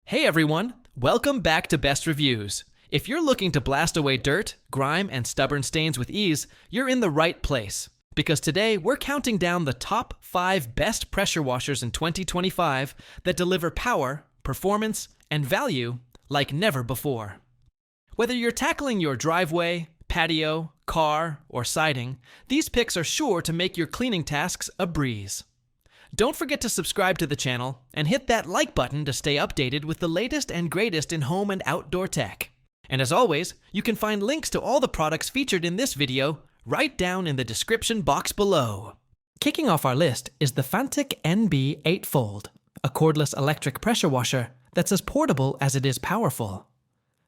Hey everyone, welcome back to Best Reviews. If you're looking to blast away dirt, grime, and stubborn stains with ease, you're in the right place. Because today we're counting down the top 5 best pressure washers in 2025 that deliver power, performance, and value like never before. Whether you're tackling your driveway, patio, car, or siding, these picks are sure to make your cleaning tasks a breeze. Don't forget to subscribe to the channel and hit that like button to stay updated with the latest and greatest in home and outdoor tech. And as always, you can find links to all the products featured in this video right down in the description box below. Kicking off our list is the Fanttik NB 8-fold, a cordless electric pressure washer that's as portable as it is powerful.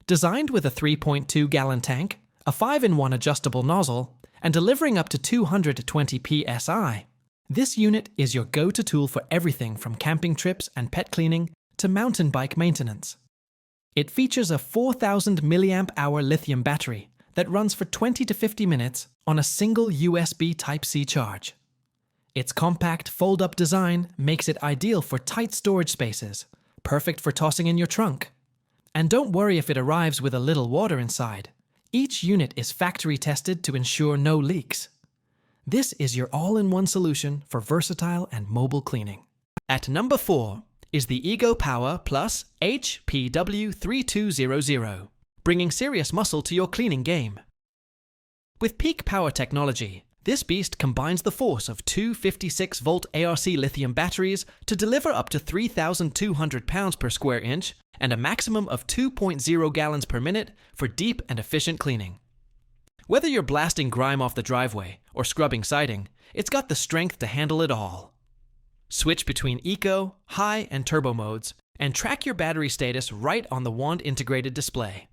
Designed with a 3.2-gallon tank, a 5-in-1 adjustable nozzle, and delivering up to 220 psi, this unit is your go-to tool for everything from camping trips and pet cleaning to mountain bike maintenance. It features a 4,000 mAh lithium battery that runs for 20 to 50 minutes on a single USB Type-C charge. Its compact fold-up design makes it ideal for tight storage spaces, perfect for tossing in your trunk. And don't worry if it arrives with a little water inside. Each unit is factory tested to ensure no leaks. This is your all-in-one solution for versatile and mobile cleaning. At number 4 is the Ego Power Plus HPW3200, bringing serious muscle to your cleaning game. With peak power technology, this beast combines the force of two 56-volt ARC lithium batteries to deliver up to 3,200 pounds per square inch and a maximum of 2.0 gallons per minute for deep and efficient cleaning. Whether you're blasting grime off the driveway or scrubbing siding, it's got the strength to handle it all. Switch between eco, high, and turbo modes, and track your battery status right on the wand-integrated display.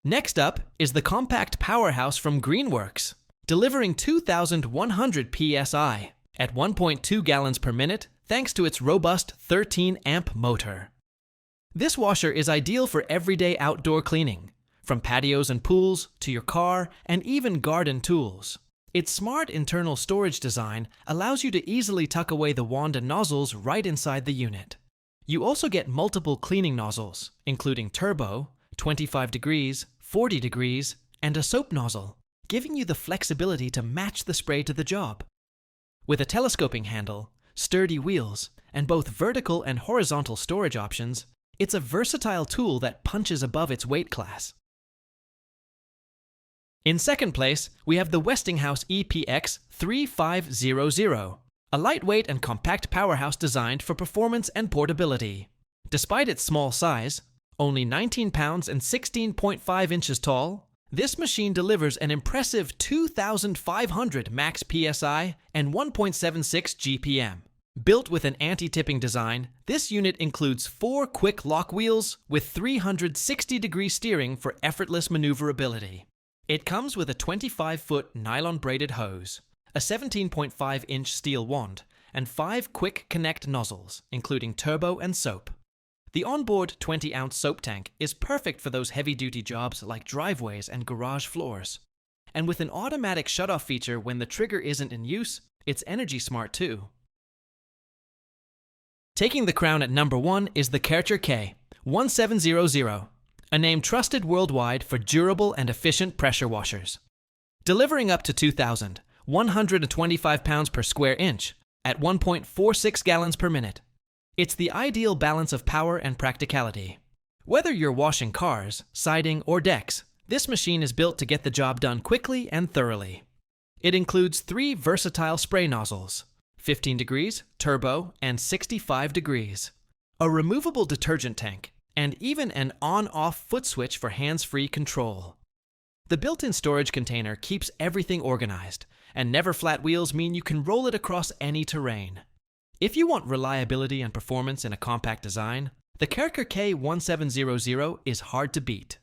Next up is the compact powerhouse from Greenworks, delivering 2,100 psi at 1.2 gallons per minute thanks to its robust 13-amp motor. This washer is ideal for everyday outdoor cleaning, from patios and pools to your car and even garden tools. Its smart internal storage design allows you to easily tuck away the wand and nozzles right inside the unit. You also get multiple cleaning nozzles, including turbo, 25 degrees, 40 degrees, and a soap nozzle, giving you the flexibility to match the spray to the job. With a telescoping handle, sturdy wheels, and both vertical and horizontal storage options, it's a versatile tool that punches above its weight class. In second place, we have the Westinghouse EPX 3500, a lightweight and compact powerhouse designed for performance and portability. Despite its small size, only 19 pounds and 16.5 inches tall, this machine delivers an impressive 2,500 max PSI and 1.76 GPM. Built with an anti-tipping design, this unit includes 4 quick lock wheels with 360-degree steering for effortless maneuverability. It comes with a 25-foot nylon-braided hose, a 17.5-inch steel wand, and 5 quick connect nozzles, including turbo and soap. The onboard 20-ounce soap tank is perfect for those heavy-duty jobs like driveways and garage floors. And with an automatic shutoff feature when the trigger isn't in use, it's energy smart too. Taking the crown at number 1 is the Kärcher K1700. A name trusted worldwide for durable and efficient pressure washers. Delivering up to 2,125 pounds per square inch at 1.46 gallons per minute. It's the ideal balance of power and practicality. Whether you're washing cars, siding, or decks, this machine is built to get the job done quickly and thoroughly. It includes 3 versatile spray nozzles, 15 degrees, turbo, and 65 degrees. A removable detergent tank, and even an on-off foot switch for hands-free control. The built-in storage container keeps everything organized, and never flat wheels mean you can roll it across any terrain. If you want reliability and performance in a compact design, the Kärcher K1700 is hard to beat.